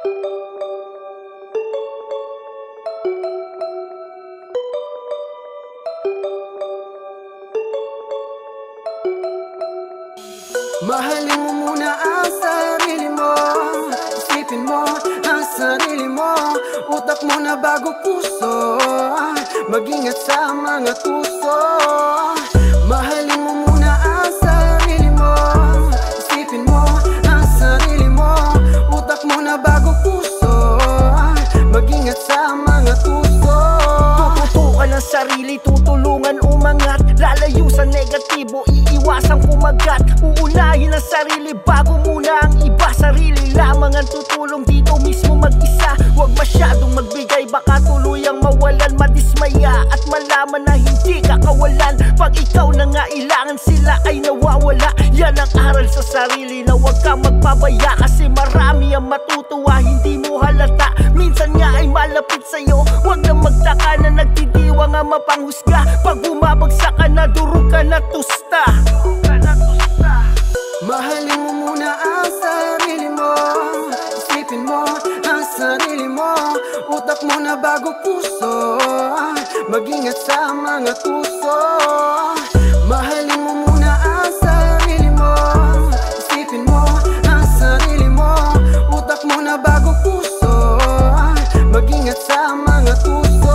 Mahalin mo muna ang sarili mo, isipin mo ang sarili mo, utak mo na bago puso, mag-ingat sa mga tuso. Mahalin mo muna ang sarili mo, isipin mo ang sarili mo, utak mo na bago puso, mag-ingat sa mga tuso. Tutukan ang sarili, tutulungan umangat, lalayo sa negatibo, iiwasan kumagat. Uunahin ang sarili bago muna ang iba, sarili lamang ang tutulong dito mismo mag-isa. Huwag masyadong magbigay, baka tuluyang mawalan, madismaya at malaman na hindi ka kawalan. Pag ikaw nangailangan, sila ay nawawala. Yan ang aral sa sarili na huwag kang magpabaya, kasi marami ang matutuwa, hindi mo halata. Minsan nga ay malapit sa'yo, huwag na magtaka na nagtitiwang ang mapanghusga. Pag bumabagsak ka na, durog ka na tusta. Mahalin mo muna ang sarili mo, isipin mo ang sarili mo, utak mo na bago puso, mag-ingat sa mga tuso. Mahalin mo muna ang sarili mo, isipin mo ang sarili mo, utak mo na bago puso, mag-ingat sa mga tuso.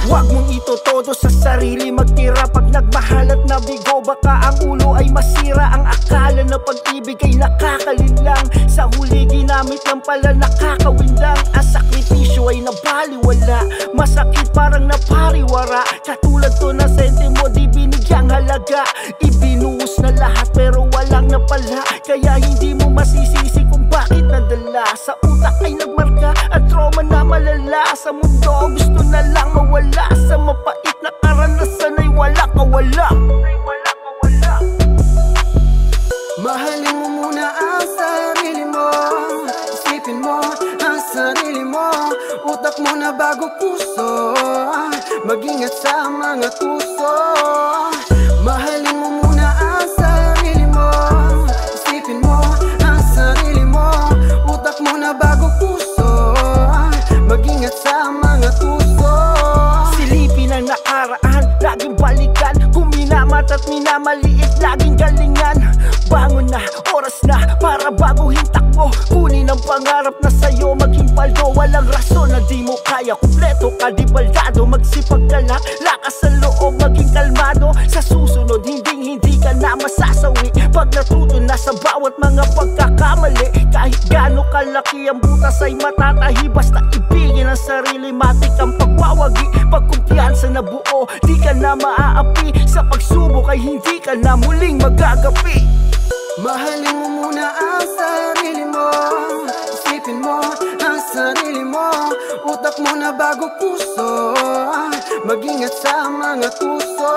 Huwag mong itotodo sa sarili, magtira pag nagmahal at nabigo, baka ang ulo ay masira. Ang akala na pag-ibig ay nakakalinlang, sa huli ginamit lang pala nakakawindang. Ang sakripisyo ay nabaliwala, masakit parang napariwara. Katulad to na sentimo, di binigyang halaga, ibinuhos na lahat pero walang napala. Kaya hindi mo masisisi kung bakit nadala, sa utak ay nagmarka at trauma na malala. Sa mundo gusto na lang mawala, sa mapait na karanasan ay wala kawala. Mahalin mo muna ang sarili mo, isipin mo ang sarili mo, utak mo na bago puso, mag-ingat sa mga tuso. Mahalin mo muna ang sarili mo, isipin mo ang sarili mo, utak mo na bago puso, mag-ingat sa mga tuso. Silipin ang nakaraan, laging balikan, kung minamat at minamaliit, laging galingan. Bangon na, oras na, para baguhin takbo, kunin ang pangarap na sa'yo, maging paldo. Walang rason na di mo kaya, kumpleto ka di baldado, magsipag ka lang, lakas sa loob, maging kalmado. Sa susunod, hindi ka na masasawi, pag natuto na sa bawat mga pagkakamali. Kahit gaano kalaki ang butas ay matatahi, basta ibigin ang sarili, matik ang pagwawagi. Pag kumpiyansa na buo, di ka na maaapi, sa pagsubok ay hindi ka na muling magagapi. Mahalin mo muna ang sarili mo, isipin mo ang sarili mo, utak mo na bago puso, mag-ingat sa mga tuso.